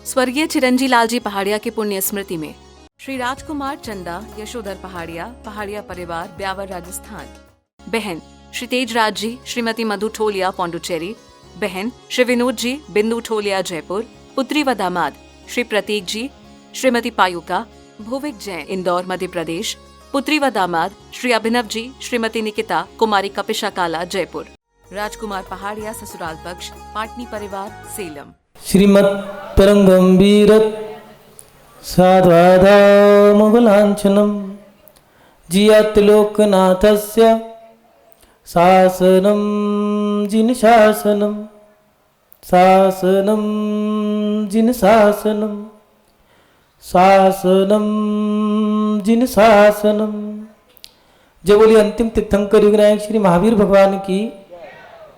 स्वर्गीय चिरंजी लालजी पहाड़िया की पुण्य स्मृति में श्री राजकुमार चंदा यशोधर पहाड़िया, पहाड़िया परिवार, ब्यावर, राजस्थान। बहन श्री तेजराज जी, श्रीमती मधु ठोलिया, पौंडुचेरी। बहन श्री विनोद जी, बिंदु ठोलिया, जयपुर। पुत्री व दामाद श्री प्रतीक जी, श्रीमती पायुका, भुविक जैन, इंदौर, मध्य प्रदेश। पुत्री व दामाद श्री अभिनव जी, श्रीमती निकिता, कुमारी कपिशा काला, जयपुर। राजकुमार पहाड़िया ससुराल पक्ष, पाटनी परिवार, सेलम। श्रीमत् परम गंभीर साध्वाधा मुगलांछनम जियत लोकनाथस्य शासनम जिन शासनम शासनम जिन शासनम शासनम जिन शासनम। जय बोलिए अंतिम तीर्थंकर युगनायक श्री महावीर भगवान की,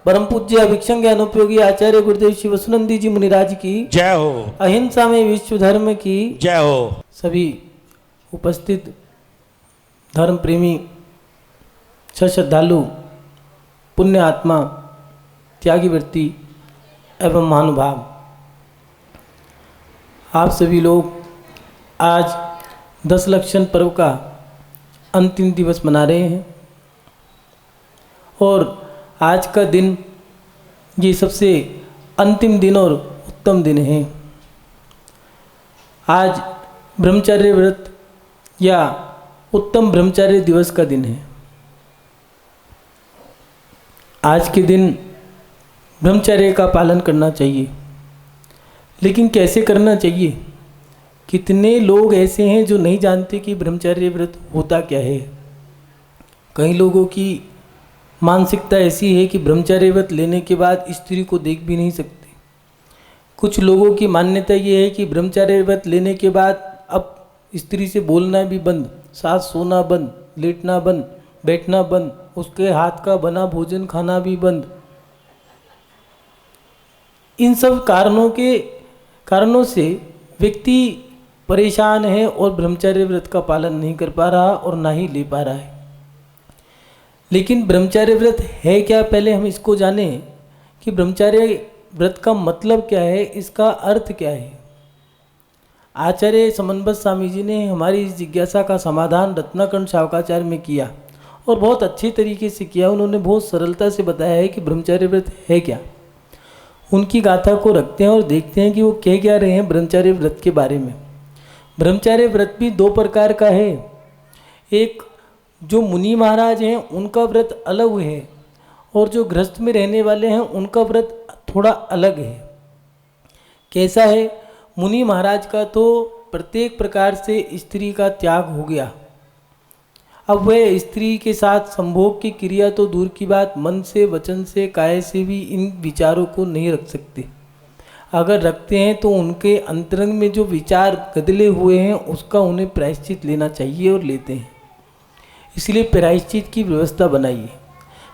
परम पूज्य अभिक्षण ज्ञानोपयोगी आचार्य गुरुदेव श्री वसुनंदी जी मुनिराज की जय हो। अहिंसा में विश्व धर्म की जय हो। सभी उपस्थित धर्म प्रेमी श्रद्धालु, पुण्य आत्मा, त्यागी वृत्ति एवं महानुभाव, आप सभी लोग आज 10 लक्षण पर्व का अंतिम दिवस मना रहे हैं और आज का दिन ये सबसे अंतिम दिन और उत्तम दिन है। आज ब्रह्मचर्य व्रत या उत्तम ब्रह्मचर्य दिवस का दिन है। आज के दिन ब्रह्मचर्य का पालन करना चाहिए, लेकिन कैसे करना चाहिए? कितने लोग ऐसे हैं जो नहीं जानते कि ब्रह्मचर्य व्रत होता क्या है। कई लोगों की मानसिकता ऐसी है कि ब्रह्मचर्य व्रत लेने के बाद स्त्री को देख भी नहीं सकते। कुछ लोगों की मान्यता ये है कि ब्रह्मचर्य व्रत लेने के बाद अब स्त्री से बोलना भी बंद, साथ सोना बंद, लेटना बंद, बैठना बंद, उसके हाथ का बना भोजन खाना भी बंद। इन सब कारणों से व्यक्ति परेशान है और ब्रह्मचर्य व्रत का पालन नहीं कर पा रहा और ना ही ले पा रहा है। लेकिन ब्रह्मचर्य व्रत है क्या, पहले हम इसको जानें कि ब्रह्मचर्य व्रत का मतलब क्या है, इसका अर्थ क्या है। आचार्य समन्वत स्वामी जी ने हमारी इस जिज्ञासा का समाधान रत्नाकंठ शावकाचार्य में किया और बहुत अच्छे तरीके से किया। उन्होंने बहुत सरलता से बताया है कि ब्रह्मचर्य व्रत है क्या। उनकी गाथा को रखते हैं और देखते हैं कि वो कह क्या रहे हैं ब्रह्मचर्य व्रत के बारे में। ब्रह्मचर्य व्रत भी 2 प्रकार का है। एक जो मुनि महाराज हैं उनका व्रत अलग है और जो गृहस्थ में रहने वाले हैं उनका व्रत थोड़ा अलग है। कैसा है? मुनि महाराज का तो प्रत्येक प्रकार से स्त्री का त्याग हो गया। अब वह स्त्री के साथ संभोग की क्रिया तो दूर की बात, मन से, वचन से, काया से भी इन विचारों को नहीं रख सकते। अगर रखते हैं तो उनके अंतरंग में जो विचार गदले हुए हैं उसका उन्हें प्रायश्चित लेना चाहिए और लेते हैं। इसलिए प्रायश्चित की व्यवस्था बनाइए।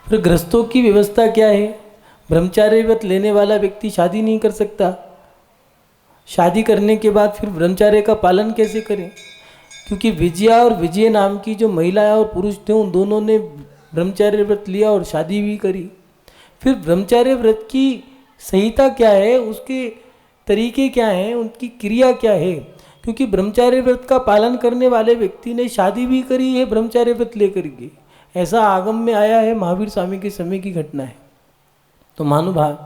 फिर गृहस्थों की व्यवस्था क्या है? ब्रह्मचर्य व्रत लेने वाला व्यक्ति शादी नहीं कर सकता। शादी करने के बाद फिर ब्रह्मचर्य का पालन कैसे करें? क्योंकि विजया और विजय नाम की जो महिला और पुरुष थे उन दोनों ने ब्रह्मचर्य व्रत लिया और शादी भी करी। फिर ब्रह्मचर्य व्रत की संहिता क्या है, उसके तरीके क्या हैं, उनकी क्रिया क्या है? क्योंकि ब्रह्मचर्य व्रत का पालन करने वाले व्यक्ति ने शादी भी करी है ब्रह्मचर्य व्रत लेकर के, ऐसा आगम में आया है। महावीर स्वामी के समय की घटना है। तो महानुभाव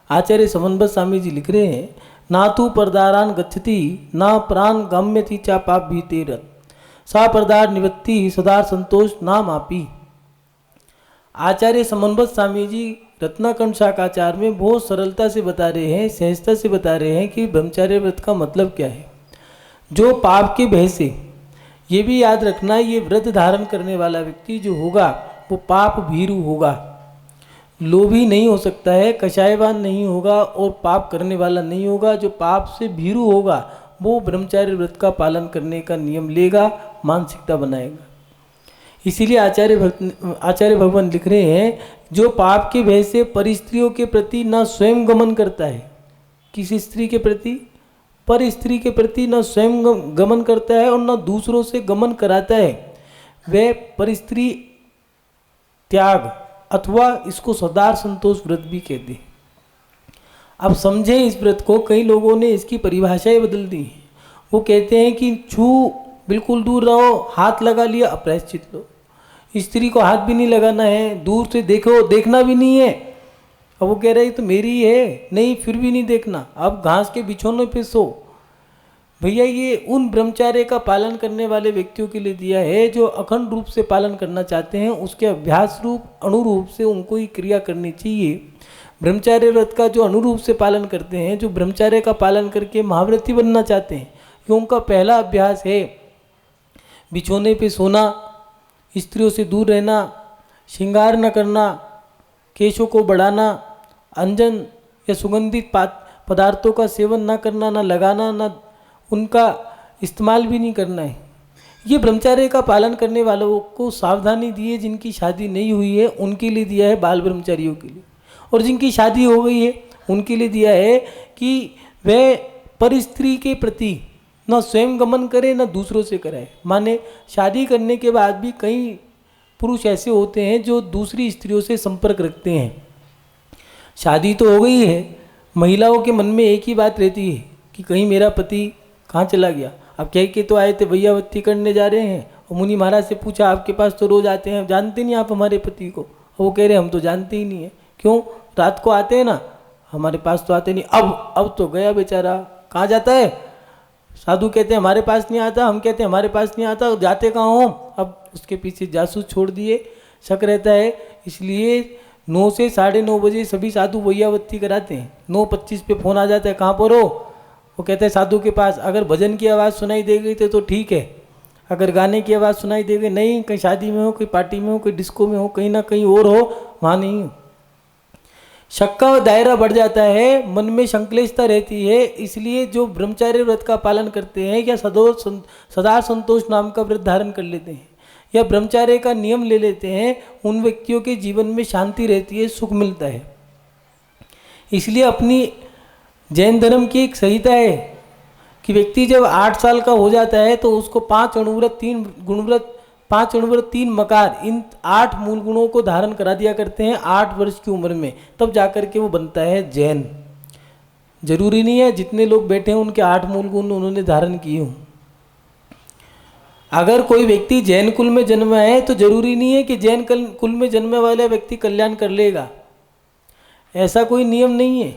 आचार्य समन्वत स्वामी जी लिख रहे हैं, ना तू परदारान गच्छति ना प्राण गम्यति चा पाप भी तेर सा परदार निवृत्ति सदा संतोष नाम आपी। आचार्य समन्वत स्वामी जी रत्नाकंठ शाकाचार्य में बहुत सरलता से बता रहे हैं, सहजता से बता रहे हैं कि ब्रह्मचर्य व्रत का मतलब क्या है। जो पाप के भय से, ये भी याद रखना, ये व्रत धारण करने वाला व्यक्ति जो होगा वो पाप भीरू होगा, लोभी नहीं हो सकता है, कषायवान नहीं होगा और पाप करने वाला नहीं होगा। जो पाप से भीरू होगा वो ब्रह्मचर्य व्रत का पालन करने का नियम लेगा, मानसिकता बनाएगा। इसीलिए आचार्य भगवान लिख रहे हैं, जो पाप के भय से परिस्त्रियों के प्रति न स्वयं गमन करता है, किसी स्त्री के प्रति, पर स्त्री के प्रति न स्वयं गमन करता है और न दूसरों से गमन कराता है, वह परिस्त्री त्याग अथवा इसको सदार संतोष व्रत भी कहते हैं। अब समझें इस व्रत को। कई लोगों ने इसकी परिभाषाएं बदल दी हैं। वो कहते हैं कि छू बिल्कुल दूर रहो, हाथ लगा लिया अप्रायश्चित लो, स्त्री को हाथ भी नहीं लगाना है, दूर से देखो, देखना भी नहीं है। अब वो कह रहे तो मेरी है, नहीं फिर भी नहीं देखना, अब घास के बिछोने पे सो। भैया ये उन ब्रह्मचार्य का पालन करने वाले व्यक्तियों के लिए दिया है जो अखंड रूप से पालन करना चाहते हैं। उसके अभ्यास रूप अनुरूप से उनको ही क्रिया करनी चाहिए। ब्रह्मचार्य व्रत का जो अनुरूप से पालन करते हैं, जो ब्रह्मचार्य का पालन करके महाव्रती बनना चाहते हैं, ये उनका पहला अभ्यास है। बिछोने पे सोना, स्त्रियों से दूर रहना, श्रृंगार न करना, केशों को बढ़ाना, अंजन या सुगंधित पदार्थों का सेवन न करना, न लगाना, न उनका इस्तेमाल भी नहीं करना है। ये ब्रह्मचार्य का पालन करने वालों को सावधानी दी है। जिनकी शादी नहीं हुई है उनके लिए दिया है, बाल ब्रह्मचारियों के लिए। और जिनकी शादी हो गई है उनके लिए दिया है कि वह पर स्त्री के प्रति न स्वयं गमन करे न दूसरों से कराए। माने शादी करने के बाद भी कई पुरुष ऐसे होते हैं जो दूसरी स्त्रियों से संपर्क रखते हैं। शादी तो हो गई है, महिलाओं के मन में एक ही बात रहती है कि कहीं मेरा पति कहाँ चला गया। अब कह के तो आए थे भैयावत्ती करने जा रहे हैं, और मुनि महाराज से पूछा आपके पास तो रोज आते हैं, जानते नहीं आप हमारे पति को? और वो कह रहे हम तो जानते ही नहीं है। क्यों? रात को आते हैं ना, हमारे पास तो आते नहीं। अब तो गया बेचारा, कहाँ जाता है? साधु कहते हैं हमारे पास नहीं आता, हम कहते हैं हमारे पास नहीं आता, जाते कहाँ हो? अब उसके पीछे जासूस छोड़ दिए, शक रहता है। इसलिए 9 से 9:30 बजे सभी साधु भैयावत्ती कराते हैं। 9:25 पे फोन आ जाता है, कहाँ पर हो? वो कहते हैं साधु के पास। अगर भजन की आवाज़ सुनाई दे गई तो ठीक है, अगर गाने की आवाज़ सुनाई दे गई, नहीं कहीं शादी में हो, कोई पार्टी में हो, कोई डिस्को में हो, कहीं ना कहीं और हो, वहाँ नहीं हो। शक का दायरा बढ़ जाता है, मन में संक्लेशता रहती है। इसलिए जो ब्रह्मचार्य व्रत का पालन करते हैं या सदा संतोष नाम का व्रत धारण कर लेते हैं या ब्रह्मचार्य का नियम ले लेते हैं, उन व्यक्तियों के जीवन में शांति रहती है, सुख मिलता है। इसलिए अपनी जैन धर्म की एक संहिता है कि व्यक्ति जब 8 साल का हो जाता है तो उसको 5 अणुव्रत, 3 गुणव्रत, 5 अणुव्रत, 3 मकार, इन 8 मूल गुणों को धारण करा दिया करते हैं 8 वर्ष की उम्र में। तब जाकर के वो बनता है जैन। जरूरी नहीं है जितने लोग बैठे हैं उनके 8 मूल गुण उन्होंने धारण किए हों। अगर कोई व्यक्ति जैन कुल में जन्मा है तो जरूरी नहीं है कि जैन कुल में जन्मे वाला व्यक्ति कल्याण कर लेगा, ऐसा कोई नियम नहीं है।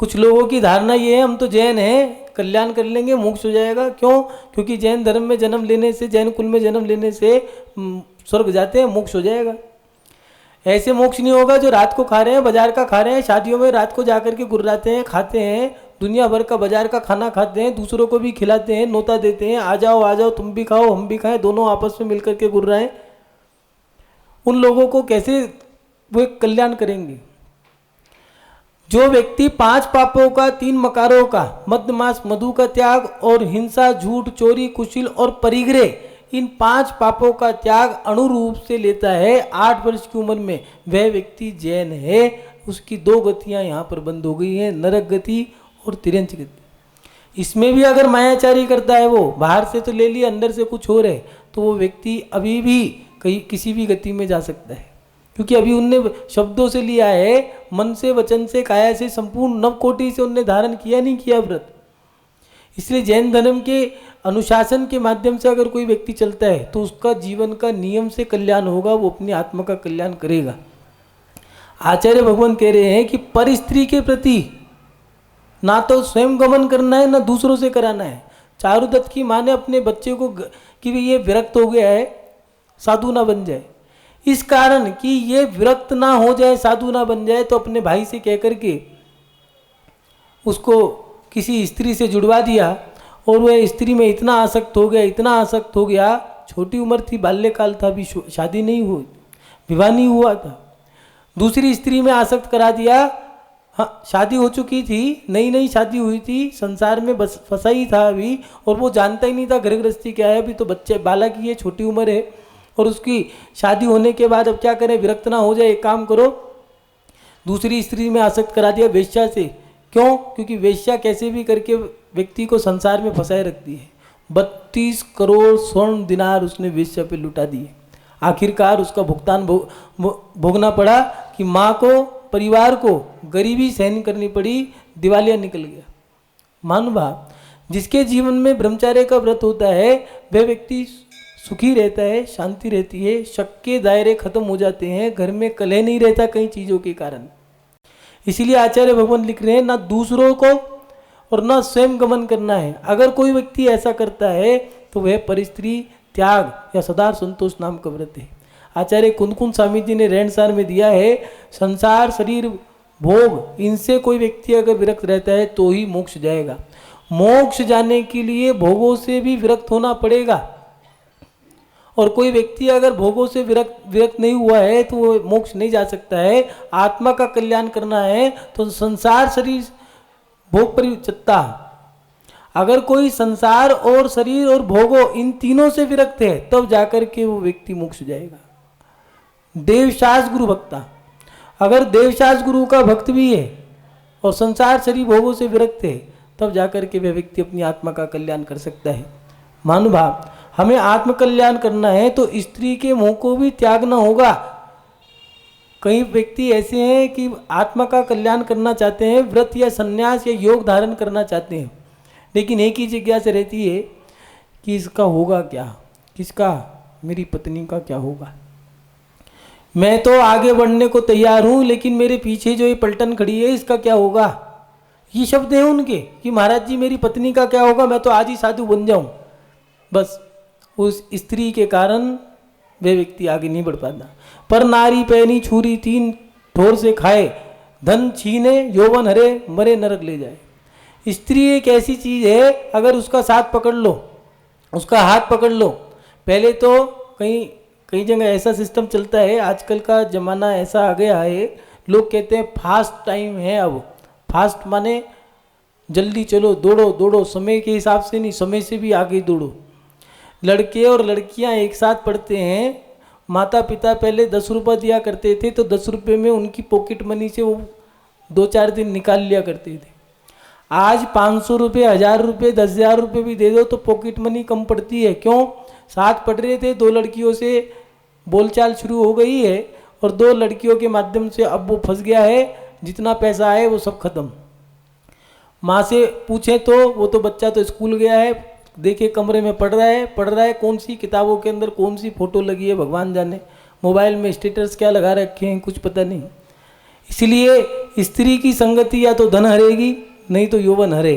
कुछ लोगों की धारणा ये है हम तो जैन हैं, कल्याण कर लेंगे, मोक्ष हो जाएगा। क्यों? क्योंकि जैन धर्म में जन्म लेने से, जैन कुल में जन्म लेने से स्वर्ग जाते हैं, मोक्ष हो जाएगा। ऐसे मोक्ष नहीं होगा जो रात को खा रहे हैं, बाजार का खा रहे हैं, शादियों में रात को जाकर के गुर्राते हैं, खाते हैं, दुनिया भर का बाजार का खाना खाते हैं, दूसरों को भी खिलाते हैं, नोता देते हैं, आ जाओ तुम भी खाओ हम भी खाएं, दोनों आपस में मिलकर के गुर्राएं। उन लोगों को कैसे वो कल्याण करेंगे? जो व्यक्ति 5 पापों का, 3 मकारों का, मद्यमास, मधु का त्याग और हिंसा, झूठ, चोरी, कुशिल और परिग्रह, इन 5 पापों का त्याग अनुरूप से लेता है 8 वर्ष की उम्र में, वह व्यक्ति जैन है। उसकी 2 गतियां यहाँ पर बंद हो गई हैं, नरक गति और तिर्यंच गति। इसमें भी अगर मायाचारी करता है, वो बाहर से तो ले लिया, अंदर से कुछ हो रहे, तो वो व्यक्ति अभी भी कहीं किसी भी गति में जा सकता है, क्योंकि अभी उनने शब्दों से लिया है, मन से, वचन से, काया से, संपूर्ण नवकोटि से उनने धारण किया नहीं किया व्रत। इसलिए जैन धर्म के अनुशासन के माध्यम से अगर कोई व्यक्ति चलता है तो उसका जीवन का नियम से कल्याण होगा, वो अपनी आत्मा का कल्याण करेगा। आचार्य भगवान कह रहे हैं कि पर स्त्री के प्रति ना तो स्वयं गमन करना है ना दूसरों से कराना है। चारुदत्त की माँ ने अपने बच्चे को कि ये विरक्त हो गया है, साधु ना बन जाए, इस कारण कि ये विरक्त ना हो जाए, साधु ना बन जाए, तो अपने भाई से कह करके उसको किसी स्त्री से जुड़वा दिया। और वह स्त्री में इतना आसक्त हो गया, इतना आसक्त हो गया, छोटी उम्र थी, बाल्यकाल था, अभी शादी नहीं हुई, विवाह नहीं हुआ था, दूसरी स्त्री में आसक्त करा दिया। हाँ, शादी हो चुकी थी, नई शादी हुई थी, संसार में बस फंसा ही था अभी, और वो जानता ही नहीं था घर गृहस्थी क्या है, अभी तो बच्चे बालक ही है, छोटी उम्र है। और उसकी शादी होने के बाद अब क्या करें, विरक्त ना हो जाए, एक काम करो, दूसरी स्त्री में आसक्त करा दिया वेश्या से। क्यों? क्योंकि वेश्या कैसे भी करके व्यक्ति को संसार में फंसाए रखती है। 32 करोड़ स्वर्ण दिनार उसने वेश्या पे लुटा दिए। आखिरकार उसका भुगतान भोगना पड़ा कि माँ को परिवार को गरीबी सहन करनी पड़ी, दिवालिया निकल गया। महानुभाव, जिसके जीवन में ब्रह्मचर्य का व्रत होता है वह व्यक्ति सुखी रहता है, शांति रहती है, शक के दायरे खत्म हो जाते हैं, घर में कलह नहीं रहता कई चीज़ों के कारण। इसीलिए आचार्य भगवान लिख रहे हैं ना दूसरों को और ना स्वयं गमन करना है। अगर कोई व्यक्ति ऐसा करता है तो वह परिस्त्री त्याग या सदार संतोष नाम का व्रत है। आचार्य कुंदकुंद स्वामी जी ने रहनसार में दिया है, संसार शरीर भोग इनसे कोई व्यक्ति अगर विरक्त रहता है तो ही मोक्ष जाएगा। मोक्ष जाने के लिए भोगों से भी विरक्त होना पड़ेगा, और कोई व्यक्ति अगर भोगों से विरक्त नहीं हुआ है तो वो मोक्ष नहीं जा सकता है। आत्मा का कल्याण करना है तो संसार शरीर भोग परिचित्ता, अगर कोई संसार और शरीर और भोगों इन तीनों से विरक्त है तब जाकर के वो व्यक्ति मोक्ष जाएगा। देवशास गुरु भक्ता, अगर देवशास गुरु का भक्त भी है और संसार शरीर भोगों से विरक्त है तब जाकर के वह व्यक्ति अपनी आत्मा का कल्याण कर सकता है। महानुभाव, हमें आत्म कल्याण करना है तो स्त्री के मोह को भी त्यागना होगा। कई व्यक्ति ऐसे हैं कि आत्मा का कल्याण करना चाहते हैं, व्रत या संन्यास या योग धारण करना चाहते हैं, लेकिन एक ही जिज्ञासा रहती है कि इसका होगा क्या, किसका, मेरी पत्नी का क्या होगा। मैं तो आगे बढ़ने को तैयार हूँ लेकिन मेरे पीछे जो ये पलटन खड़ी है इसका क्या होगा। ये शब्द हैं उनके कि महाराज जी मेरी पत्नी का क्या होगा, मैं तो आज ही साधु बन जाऊँ। बस उस स्त्री के कारण वे व्यक्ति आगे नहीं बढ़ पाता। पर नारी पैनी छुरी तीन ठोर से खाए, धन छीने यौवन हरे मरे नरक ले जाए। स्त्री एक ऐसी चीज है, अगर उसका साथ पकड़ लो, उसका हाथ पकड़ लो। पहले तो कई जगह ऐसा सिस्टम चलता है, आजकल का जमाना ऐसा आ गया है, लोग कहते हैं फास्ट टाइम है। अब फास्ट माने जल्दी चलो, दौड़ो दौड़ो, समय के हिसाब से नहीं, समय से भी आगे दौड़ो। लड़के और लड़कियां एक साथ पढ़ते हैं। माता पिता पहले 10 रुपये दिया करते थे तो 10 रुपये में उनकी पॉकेट मनी से वो 2-4 दिन निकाल लिया करते थे। आज 500 रुपये, 1000 रुपये, 10,000 रुपये भी दे दो तो पॉकेट मनी कम पड़ती है। क्यों? साथ पढ़ रहे थे, 2 लड़कियों से बोलचाल शुरू हो गई है और 2 लड़कियों के माध्यम से अब वो फंस गया है, जितना पैसा आए वो सब खत्म। माँ से पूछें तो वो तो बच्चा तो स्कूल गया है, देखे कमरे में पढ़ रहा है, कौन सी किताबों के अंदर कौन सी फोटो लगी है भगवान जाने, मोबाइल में स्टेटस क्या लगा रखे हैं कुछ पता नहीं। इसलिए स्त्री की संगति या तो धन हरेगी नहीं तो यौवन हरे।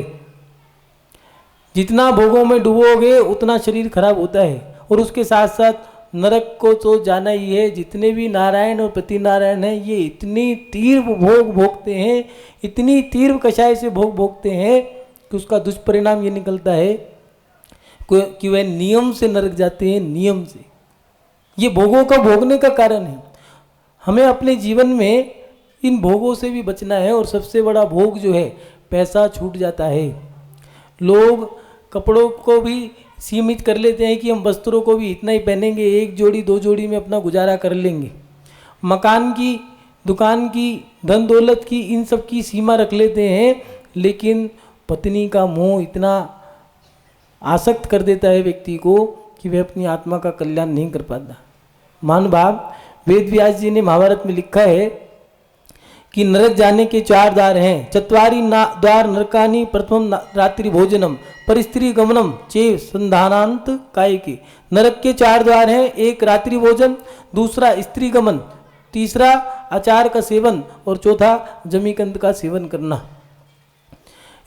जितना भोगों में डूबोगे उतना शरीर खराब होता है, और उसके साथ साथ नरक को तो जाना ही है। जितने भी नारायण और प्रति नारायण हैं ये इतनी तीव्र भोग भोगते हैं, इतनी तीव्र कषाय से भोग भोगते हैं कि उसका दुष्परिणाम ये निकलता है कि वह नियम से नरक जाते हैं। नियम से ये भोगों का भोगने का कारण है। हमें अपने जीवन में इन भोगों से भी बचना है, और सबसे बड़ा भोग जो है पैसा छूट जाता है। लोग कपड़ों को भी सीमित कर लेते हैं कि हम वस्त्रों को भी इतना ही पहनेंगे, 1 जोड़ी 2 जोड़ी में अपना गुजारा कर लेंगे। मकान की, दुकान की, धन दौलत की, इन सब की सीमा रख लेते हैं, लेकिन पत्नी का मोह इतना आसक्त कर देता है व्यक्ति को कि वह अपनी आत्मा का कल्याण नहीं कर पाता। महानुभाव, वेद व्यास जी ने महाभारत में लिखा है कि नरक जाने के 4 द्वार हैं। चत्वारि द्वार नरकानि, प्रथम रात्रि भोजनम, परिस्त्री गमनम चेव संधानांत काय के। नरक के 4 द्वार हैं, 1 रात्रि भोजन, दूसरा स्त्री गमन, तीसरा आचार का सेवन, और चौथा जमीकंद का सेवन करना।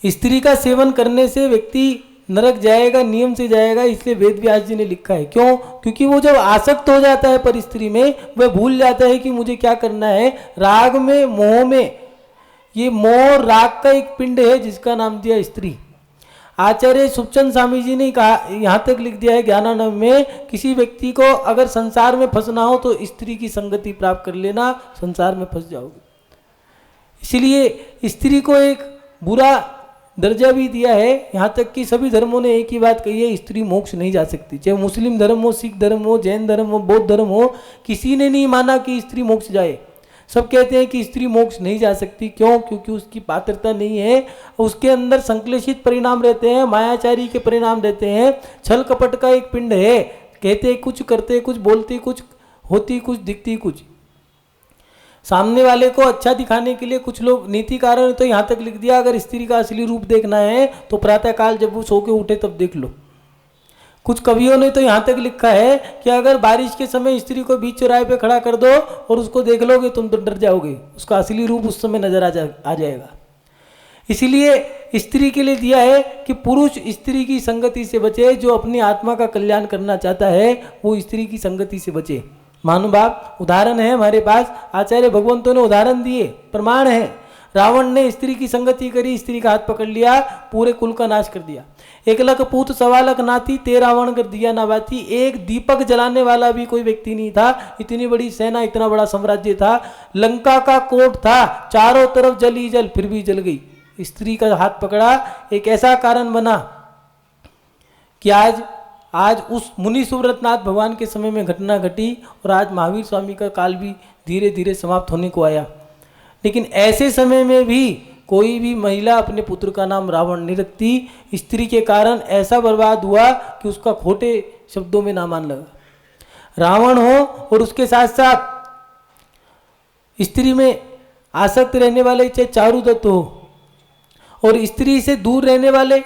स्त्री का सेवन करने से व्यक्ति नरक जाएगा, नियम से जाएगा, इसलिए वेद व्यास जी ने लिखा है। क्यों? क्योंकि वो जब आसक्त हो जाता है पर स्त्री में, वह भूल जाता है कि मुझे क्या करना है। राग में, मोह में, ये मोह राग का एक पिंड है जिसका नाम दिया स्त्री। आचार्य सुखचंद स्वामी जी ने कहा, यहाँ तक लिख दिया है ज्ञानानंद में, किसी व्यक्ति को अगर संसार में फंसना हो तो स्त्री की संगति प्राप्त कर लेना, संसार में फंस जाओगे। इसलिए स्त्री को एक बुरा दर्जा भी दिया है। यहाँ तक कि सभी धर्मों ने एक ही बात कही है, स्त्री मोक्ष नहीं जा सकती। चाहे मुस्लिम धर्म हो, सिख धर्म हो, जैन धर्म हो, बौद्ध धर्म हो, किसी ने नहीं माना कि स्त्री मोक्ष जाए। सब कहते हैं कि स्त्री मोक्ष नहीं जा सकती। क्यों? क्योंकि उसकी पात्रता नहीं है, उसके अंदर संश्लेषित परिणाम रहते हैं, मायाचारी के परिणाम रहते हैं, छल कपट का एक पिंड है। कहते कुछ, करते कुछ, बोलती कुछ, होती कुछ, दिखती कुछ। सामने वाले को अच्छा दिखाने के लिए कुछ लोग नीतिकारों ने तो यहाँ तक लिख दिया, अगर स्त्री का असली रूप देखना है तो प्रातःकाल जब वो सो के उठे तब देख लो। कुछ कवियों ने तो यहाँ तक लिखा है कि अगर बारिश के समय स्त्री को बीच चौराहे पे खड़ा कर दो और उसको देख लोगे तुम तो डर जाओगे, उसका असली रूप उस समय नजर आ जाएगा। इसीलिए स्त्री के लिए दिया है कि पुरुष स्त्री की संगति से बचे, जो अपनी आत्मा का कल्याण करना चाहता है वो स्त्री की संगति से बचे। महानुभाव, उदाहरण है हमारे पास, आचार्य भगवंतों ने उदाहरण दिए, प्रमाण है। रावण ने स्त्री की संगति करी, स्त्री का हाथ पकड़ लिया, पूरे कुल का नाश कर दिया। 1,00,000 पूत 1,15,00,000 नाती, 13 रावण कर दिया नाबाती। एक दीपक जलाने वाला भी कोई व्यक्ति नहीं था। इतनी बड़ी सेना, इतना बड़ा साम्राज्य था, लंका का कोट था, चारों तरफ जल ही जल, फिर भी जल गई। स्त्री का हाथ पकड़ा एक ऐसा कारण बना कि आज उस मुनि सुव्रतनाथ भगवान के समय में घटना घटी और आज महावीर स्वामी का काल भी धीरे धीरे समाप्त होने को आया। लेकिन ऐसे समय में भी कोई भी महिला अपने पुत्र का नाम रावण नहीं रखती। स्त्री के कारण ऐसा बर्बाद हुआ कि उसका खोटे शब्दों में नामान लगा। रावण हो और उसके साथ साथ स्त्री में आसक्त रहने वाले चाहे चारुदत्त हो, और स्त्री से दूर रहने वाले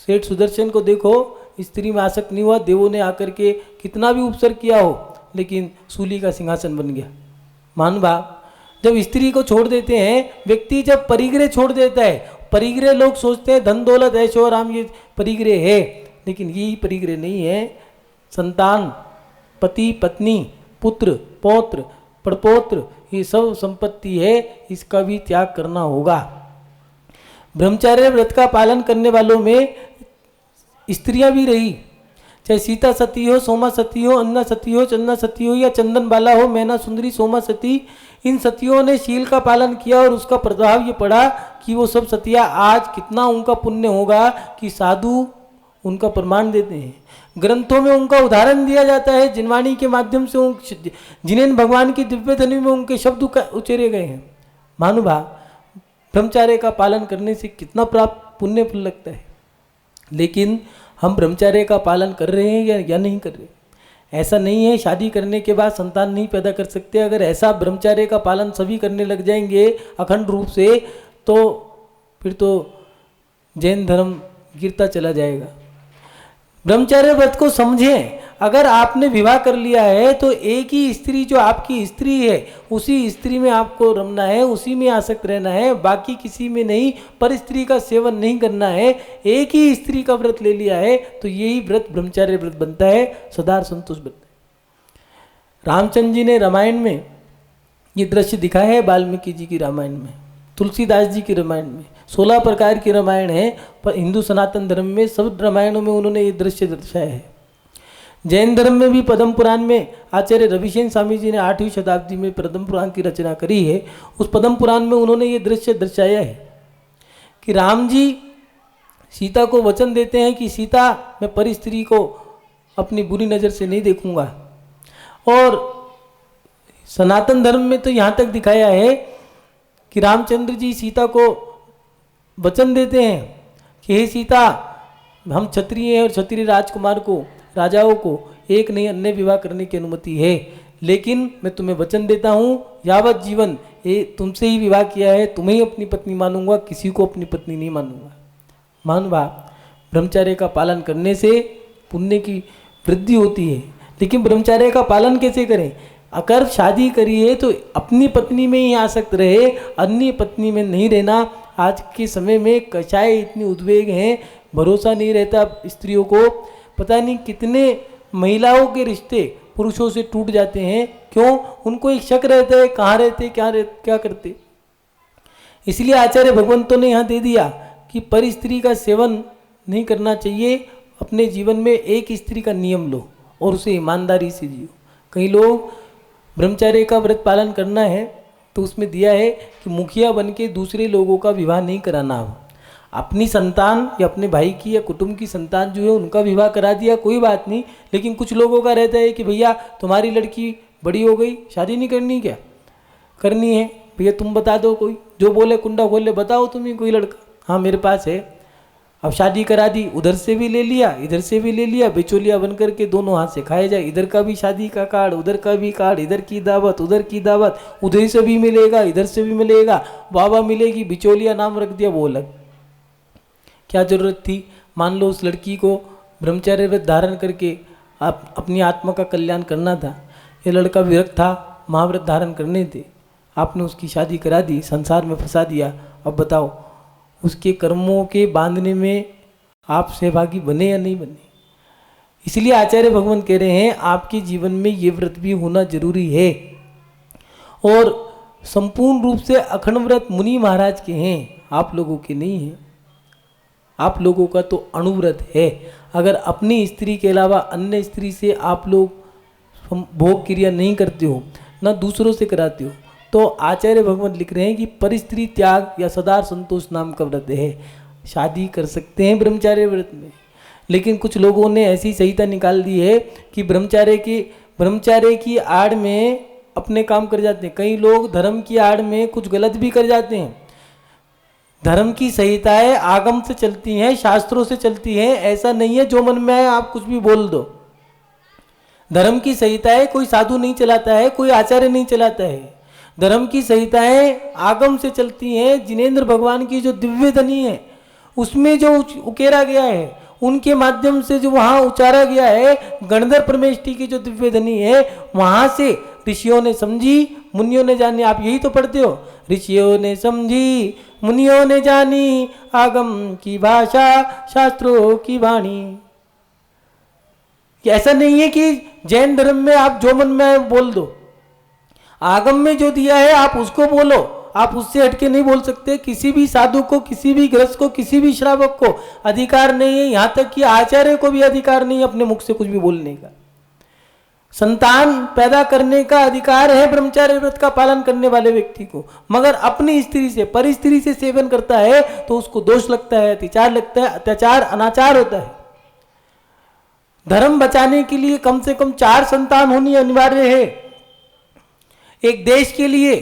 सेठ सुदर्शन को देखो, स्त्री में आसक्त नहीं हुआ, देवों ने आकर के कितना भी उपसर्ग किया हो, लेकिन सूली का सिंहासन बन गया। महानुभाव, जब स्त्री को छोड़ देते हैं, व्यक्ति जब परिग्रह छोड़ देता है, परिग्रह लोग सोचते हैं धन दौलत ऐशो आराम ये परिग्रह है, लेकिन यही परिग्रह नहीं है। संतान, पति पत्नी, पुत्र पौत्र पड़पौत्र, ये सब संपत्ति है, इसका भी त्याग करना होगा। ब्रह्मचर्य व्रत का पालन करने वालों में स्त्रियां भी रही, चाहे सीता सती हो, सोमा सती हो, अन्ना सती हो, चंदना सती हो, या चंदन बाला हो, मैना सुंदरी, सोमा सती, इन सतियों ने शील का पालन किया और उसका प्रभाव ये पड़ा कि वो सब सतिया आज कितना उनका पुण्य होगा कि साधु उनका प्रमाण देते हैं। ग्रंथों में उनका उदाहरण दिया जाता है, जिनवाणी के माध्यम से जिन्हें भगवान की दिव्य ध्वनि में उनके शब्द उचेरे गए हैं। महानुभाव, ब्रह्मचर्य का पालन करने से कितना प्राप्त पुण्य फल लगता है, लेकिन हम ब्रह्मचर्य का पालन कर रहे हैं या नहीं कर रहे। ऐसा नहीं है शादी करने के बाद संतान नहीं पैदा कर सकते। अगर ऐसा ब्रह्मचर्य का पालन सभी करने लग जाएंगे अखंड रूप से, तो फिर तो जैन धर्म गिरता चला जाएगा। ब्रह्मचर्य व्रत को समझें। अगर आपने विवाह कर लिया है तो एक ही स्त्री जो आपकी स्त्री है, उसी स्त्री में आपको रमना है, उसी में आसक्त रहना है, बाकी किसी में नहीं। पर स्त्री का सेवन नहीं करना है। एक ही स्त्री का व्रत ले लिया है तो यही व्रत ब्रह्मचर्य व्रत बनता है, सदार संतोष बनता है। रामचंद्र जी ने रामायण में ये दृश्य दिखाया है, वाल्मीकि जी की रामायण में, तुलसीदास जी की रामायण में। 16 प्रकार की रामायण है, पर हिंदू सनातन धर्म में सब रामायणों में उन्होंने ये दृश्य दर्शाया है। जैन धर्म में भी पद्म पुराण में आचार्य रविशेन स्वामी जी ने 8वीं शताब्दी में पद्म पुराण की रचना करी है। उस पद्म पुराण में उन्होंने ये दृश्य दर्शाया है कि राम जी सीता को वचन देते हैं कि सीता, मैं पर स्त्री को अपनी बुरी नज़र से नहीं देखूंगा। और सनातन धर्म में तो यहाँ तक दिखाया है कि रामचंद्र जी सीता को वचन देते हैं कि हे सीता, हम क्षत्रिय हैं और क्षत्रिय राजकुमार को, राजाओं को एक नहीं अन्य विवाह करने की अनुमति है, लेकिन मैं तुम्हें वचन देता हूँ यावत जीवन ये तुमसे ही विवाह किया है, तुम्हें ही अपनी पत्नी मानूंगा, किसी को अपनी पत्नी नहीं मानूंगा। महानुभाव, ब्रह्मचर्य का पालन करने से पुण्य की वृद्धि होती है, लेकिन ब्रह्मचर्य का पालन कैसे करें? अगर शादी करिए तो अपनी पत्नी में ही आसक्त रहे, अन्य पत्नी में नहीं रहना। आज के समय में कचाए इतनी उद्वेग हैं, भरोसा नहीं रहता स्त्रियों को। पता नहीं कितने महिलाओं के रिश्ते पुरुषों से टूट जाते हैं। क्यों? उनको एक शक रहता है, कहाँ रहते, क्या करते। इसलिए आचार्य भगवंतों ने यहाँ दे दिया कि पर स्त्री का सेवन नहीं करना चाहिए। अपने जीवन में एक स्त्री का नियम लो और उसे ईमानदारी से जियो। कई लोग ब्रह्मचर्य का व्रत पालन करना है तो उसमें दिया है कि मुखिया बन के दूसरे लोगों का विवाह नहीं कराना हो। अपनी संतान या अपने भाई की या कुटुंब की संतान जो है उनका विवाह करा दिया, कोई बात नहीं। लेकिन कुछ लोगों का रहता है कि भैया तुम्हारी लड़की बड़ी हो गई, शादी नहीं करनी, क्या करनी है भैया तुम बता दो, कोई जो बोले कुंडा खोल ले, बताओ तुम्हें कोई लड़का। हाँ मेरे पास है, अब शादी करा दी, उधर से भी ले लिया इधर से भी ले लिया, बिचौलिया बन करके दोनों हाथ से खाए जाए, इधर का भी शादी का कार्ड उधर का भी कार्ड, इधर की दावत उधर की दावत, उधर से भी मिलेगा इधर से भी मिलेगा, बाबा मिलेगी, बिचौलिया नाम रख दिया, वो अलग। क्या जरूरत थी? मान लो उस लड़की को ब्रह्मचर्य व्रत धारण करके आप अपनी आत्मा का कल्याण करना था, ये लड़का विरक्त था, महाव्रत धारण करने थे, आपने उसकी शादी करा दी, संसार में फंसा दिया। अब बताओ उसके कर्मों के बांधने में आप सहभागी बने या नहीं बने? इसलिए आचार्य भगवान कह रहे हैं आपके जीवन में ये व्रत भी होना जरूरी है। और संपूर्ण रूप से अखंड व्रत मुनि महाराज के हैं, आप लोगों के नहीं है। आप लोगों का तो अणुव्रत है। अगर अपनी स्त्री के अलावा अन्य स्त्री से आप लोग भोग क्रिया नहीं करते हो, ना दूसरों से कराते हो, तो आचार्य भगवान लिख रहे हैं कि परिस्त्री त्याग या सदार संतोष नाम का व्रत है। शादी कर सकते हैं ब्रह्मचार्य व्रत में, लेकिन कुछ लोगों ने ऐसी संहिता निकाल दी है कि ब्रह्मचार्य की आड़ में अपने काम कर जाते हैं। कई लोग धर्म की आड़ में कुछ गलत भी कर जाते हैं। धर्म की संहिताएं आगम से चलती हैं, शास्त्रों से चलती हैं। ऐसा नहीं है जो मन में आए आप कुछ भी बोल दो। धर्म की संहिताएं कोई साधु नहीं चलाता है, कोई आचार्य नहीं चलाता है। धर्म की संहिताएं आगम से चलती हैं। जिनेंद्र भगवान की जो दिव्य ध्वनि है उसमें जो उकेरा गया है, उनके माध्यम से जो वहाँ उचारा गया है, गणधर परमेष्ठी की जो दिव्य ध्वनि है, वहाँ से ऋषियों ने समझी, मुनियों ने जानी। आप यही तो पढ़ते हो, ऋषियों ने समझी, मुनियों ने जानी, आगम की भाषा, शास्त्रों की वाणी। ऐसा नहीं है कि जैन धर्म में आप जो मन में आए बोल दो। आगम में जो दिया है आप उसको बोलो, आप उससे हटके नहीं बोल सकते। किसी भी साधु को, किसी भी गृहस्थ को, किसी भी श्रावक को अधिकार नहीं है, यहाँ तक कि आचार्य को भी अधिकार नहीं है अपने मुख से कुछ भी बोलने का। संतान पैदा करने का अधिकार है ब्रह्मचार्य व्रत का पालन करने वाले व्यक्ति को, मगर अपनी स्त्री से, पर स्त्री से सेवन करता है तो उसको दोष लगता है, अत्याचार लगता है, अत्याचार अनाचार होता है। धर्म बचाने के लिए कम से कम 4 संतान होनी अनिवार्य है। एक देश के लिए,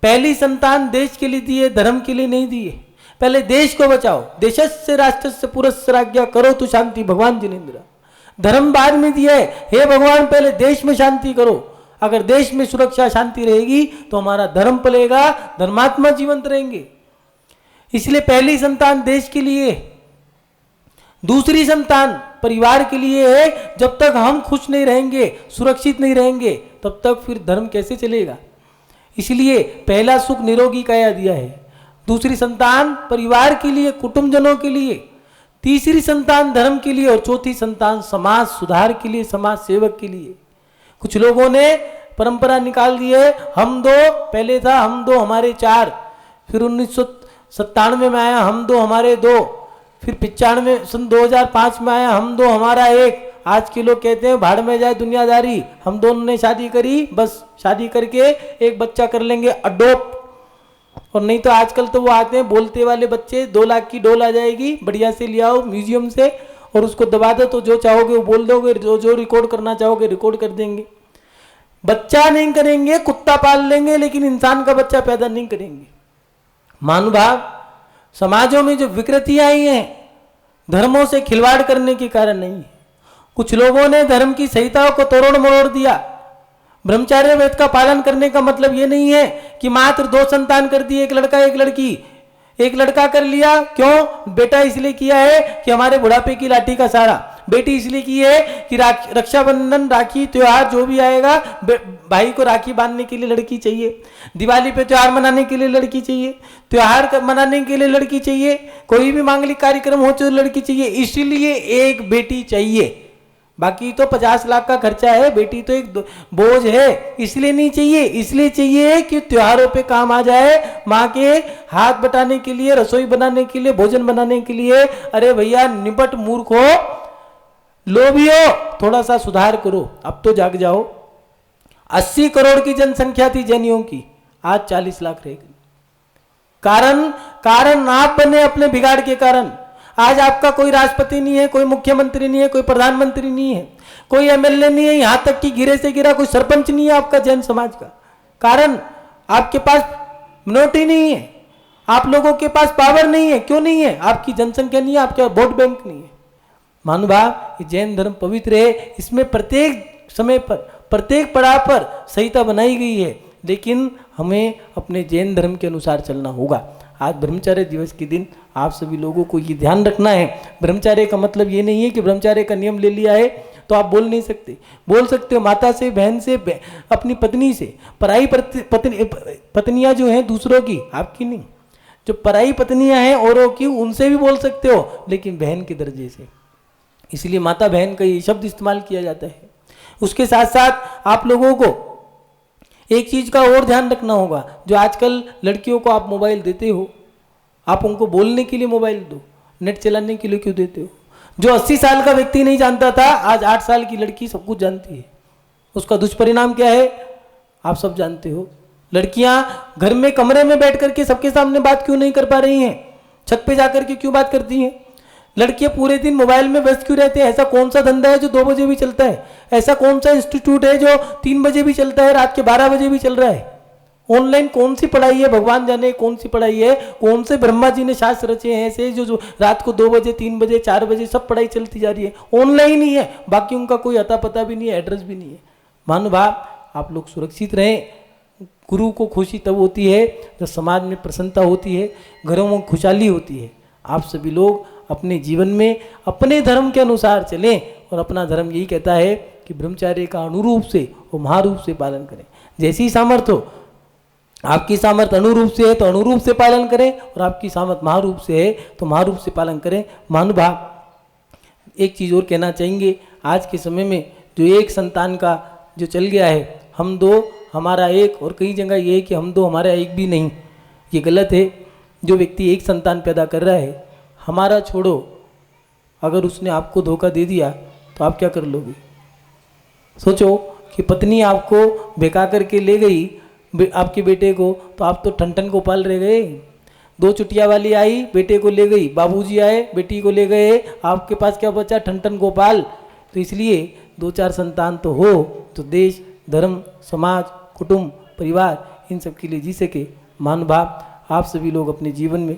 पहली संतान देश के लिए दी है, धर्म के लिए नहीं दी है। पहले देश को बचाओ। देशस्य राष्ट्रस्य पुरस्य राज्ञा करो तो शांति, भगवान जिनेंद्र। धर्म बाद में दिया है, हे भगवान पहले देश में शांति करो। अगर देश में सुरक्षा शांति रहेगी तो हमारा धर्म पलेगा, धर्मात्मा जीवंत रहेंगे। इसलिए पहली संतान देश के लिए, दूसरी संतान परिवार के लिए है। जब तक हम खुश नहीं रहेंगे, सुरक्षित नहीं रहेंगे, तब तक फिर धर्म कैसे चलेगा? इसलिए पहला सुख निरोगी काया दिया है, दूसरी संतान परिवार के लिए, कुटुंबजनों के लिए, तीसरी संतान धर्म के लिए, और चौथी संतान समाज सुधार के लिए, समाज सेवक के लिए। कुछ लोगों ने परंपरा निकाल दी है, हम 2, पहले था हम 2 हमारे 4, फिर 1997 में आया हम 2 हमारे 2, फिर 95 सन 2005 में आया हम 2 हमारा 1। आज के लोग कहते हैं भाड़ में जाए दुनियादारी, हम दोनों ने शादी करी, बस शादी करके एक बच्चा कर लेंगे अडोप्ट। और नहीं तो आजकल तो वो आते हैं बोलते वाले बच्चे, 2 लाख की डोल आ जाएगी, बढ़िया से ले आओ म्यूजियम से, और उसको दबा दो तो जो चाहोगे वो बोल दोगे, जो रिकॉर्ड करना चाहोगे रिकॉर्ड कर देंगे। बच्चा नहीं करेंगे, कुत्ता पाल लेंगे, लेकिन इंसान का बच्चा पैदा नहीं करेंगे। महानुभाव, समाजों में जो विकृतियां आई हैं धर्मों से खिलवाड़ करने के कारण नहीं है। कुछ लोगों ने धर्म की संहिताओं को तोड़ मरोड़ दिया। ब्रह्मचार्य व्रत का पालन करने का मतलब ये नहीं है कि मात्र 2 संतान कर दिए, एक लड़का एक लड़की। एक लड़का कर लिया, क्यों? बेटा इसलिए किया है कि हमारे बुढ़ापे की लाठी का सहारा। बेटी इसलिए की है कि रक्षाबंधन, राखी त्योहार जो भी आएगा, भाई को राखी बांधने के लिए लड़की चाहिए, दिवाली पे त्योहार मनाने के लिए लड़की चाहिए, त्योहार मनाने के लिए लड़की चाहिए, कोई भी मांगलिक कार्यक्रम हो तो लड़की चाहिए, इसलिए एक बेटी चाहिए। बाकी तो 50 लाख का खर्चा है, बेटी तो एक बोझ है, इसलिए नहीं चाहिए। इसलिए चाहिए कि त्योहारों पे काम आ जाए, माँ के हाथ बटाने के लिए, रसोई बनाने के लिए, भोजन बनाने के लिए। अरे भैया निपट मूर्ख हो, लोभी हो, थोड़ा सा सुधार करो, अब तो जाग जाओ। 80 करोड़ की जनसंख्या थी जैनियों की, आज 40 लाख रह गई। कारण आप बने अपने बिगाड़ के कारण। आज आपका कोई राष्ट्रपति नहीं है, कोई मुख्यमंत्री नहीं है, कोई प्रधानमंत्री नहीं है, कोई एमएलए नहीं है, यहां तक कि गिरे से गिरा कोई सरपंच नहीं है आपका जैन समाज का। कारण आपके पास मिनोरिटी नहीं है। आप लोगों के पास पावर नहीं है। क्यों नहीं है? आपकी जनसंख्या नहीं है, आपका वोट बैंक नहीं है। महानुभाव, ये जैन धर्म पवित्र है, इसमें प्रत्येक समय पर, प्रत्येक पड़ाव पर संहिता बनाई गई है, लेकिन हमें अपने जैन धर्म के अनुसार चलना होगा। आज ब्रह्मचर्य दिवस के दिन आप सभी लोगों को ये ध्यान रखना है। ब्रह्मचर्य का मतलब ये नहीं है कि ब्रह्मचर्य का नियम ले लिया है तो आप बोल नहीं सकते। बोल सकते हो माता से, बहन से, अपनी पत्नी से। पराई पत्नियां जो हैं दूसरों की, आपकी नहीं। जो पराई पत्नियां हैं औरों की, उनसे भी बोल सकते हो, लेकिन बहन के दर्जे से। इसलिए माता बहन का ये शब्द इस्तेमाल किया जाता है। उसके साथ साथ आप लोगों को एक चीज का और ध्यान रखना होगा। जो आजकल लड़कियों को आप मोबाइल देते हो, आप उनको बोलने के लिए मोबाइल दो, नेट चलाने के लिए क्यों देते हो? जो 80 साल का व्यक्ति नहीं जानता था, आज 8 साल की लड़की सब कुछ जानती है। उसका दुष्परिणाम क्या है आप सब जानते हो। लड़कियां घर में कमरे में बैठ करके सबके सामने बात क्यों नहीं कर पा रही हैं? छत पे जाकर के क्यों बात करती हैं? लड़कियां पूरे दिन मोबाइल में व्यस्त क्यों रहते हैं? ऐसा कौन सा धंधा है जो 2 बजे भी चलता है? ऐसा कौन सा इंस्टीट्यूट है जो 3 बजे भी चलता है, रात के 12 बजे भी चल रहा है? ऑनलाइन कौन सी पढ़ाई है? भगवान जाने कौन सी पढ़ाई है। कौन से ब्रह्मा जी ने शास्त्र रचे हैं ऐसे जो रात को 2 बजे, 3 बजे, 4 बजे सब पढ़ाई चलती जा रही है। ऑनलाइन ही है, बाकी उनका कोई अता पता भी नहीं है, एड्रेस भी नहीं है। महानुभाव, आप लोग सुरक्षित रहें। गुरु को खुशी तब होती है जब समाज में प्रसन्नता होती है, घरों में खुशहाली होती है। आप सभी लोग अपने जीवन में अपने धर्म के अनुसार चलें, और अपना धर्म यही कहता है कि ब्रह्मचर्य का अनुरूप से और महारूप से पालन करें। जैसी सामर्थ्य हो, आपकी सामर्थ्य अनुरूप से है तो अनुरूप से पालन करें, और आपकी सामर्थ्य महारूप से है तो महारूप से पालन करें। महानुभाव, एक चीज़ और कहना चाहेंगे। आज के समय में जो एक संतान का जो चल गया है, हम दो हमारा एक, और कई जगह ये है कि हम दो हमारा एक भी नहीं, ये गलत है। जो व्यक्ति एक संतान पैदा कर रहा है, हमारा छोड़ो, अगर उसने आपको धोखा दे दिया तो आप क्या कर लोगे? सोचो कि पत्नी आपको बेका करके ले गई आपके बेटे को, तो आप तो ठन को पाल रह गए। 2 चुटिया वाली आई, बेटे को ले गई, बाबूजी आए, बेटी को ले गए, आपके पास क्या बचा? ठन गोपाल। तो इसलिए 2-4 संतान तो हो तो देश, धर्म, समाज, कुटुंब, परिवार इन सब के लिए जी सके। महानुभाव, आप सभी लोग अपने जीवन में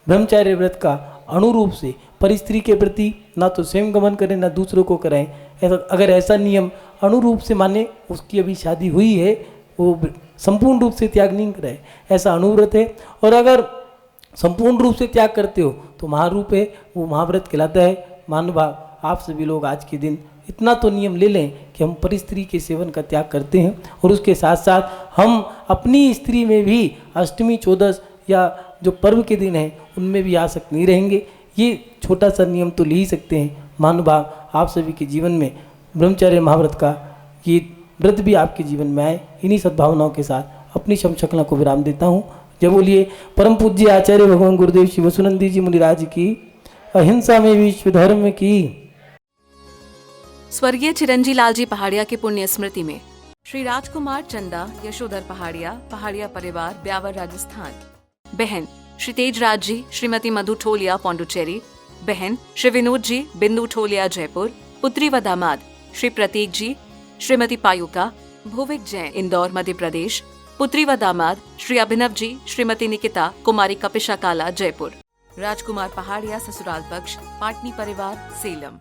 ब्रह्मचर्य व्रत का अनुरूप से परिस्त्री के प्रति ना तो स्वयं गमन करें ना दूसरों को कराएं। ऐसा अगर ऐसा नियम अनुरूप से माने, उसकी अभी शादी हुई है, वो संपूर्ण रूप से त्याग नहीं कराए, ऐसा अनुव्रत है। और अगर संपूर्ण रूप से त्याग करते हो तो महारूप है, वो महाव्रत कहलाता है। महानुभाव, आप सभी लोग आज के दिन इतना तो नियम ले लें कि हम परिस्त्री के सेवन का त्याग करते हैं, और उसके साथ साथ हम अपनी स्त्री में भी अष्टमी, चौदस या जो पर्व के दिन हैं उनमें भी आसक्त नहीं रहेंगे। ये छोटा सा नियम तो ले ही सकते हैं। महानुभाव, आप सभी के जीवन में ब्रह्मचर्य महाव्रत का ये व्रत भी आपके जीवन में आए। इन्हीं सद्भावनाओं के साथ अपनी शमशकला को विराम देता हूँ। जब बोलिए परम पूज्य आचार्य भगवान गुरुदेव श्री वसुनंदी जी मुनिराज की, अहिंसा में विश्व धर्म की। स्वर्गीय चिरंजी लाल जी पहाड़िया की पुण्य स्मृति में श्री राजकुमार चंदा यशोधर पहाड़िया, पहाड़िया परिवार, ब्यावर, राजस्थान। बहन श्री तेजराज जी, श्रीमती मधु ठोलिया, पौंडुचेरी। बहन श्री विनोद जी, बिंदु ठोलिया, जयपुर। पुत्री व दामाद श्री प्रतीक जी, श्रीमती पायुका, भुविक जैन, इंदौर, मध्य प्रदेश। पुत्री व दामाद श्री अभिनव जी, श्रीमती निकिता, कुमारी कपिशा काला, जयपुर। राजकुमार पहाड़िया ससुराल पक्ष, पाटनी परिवार, सेलम।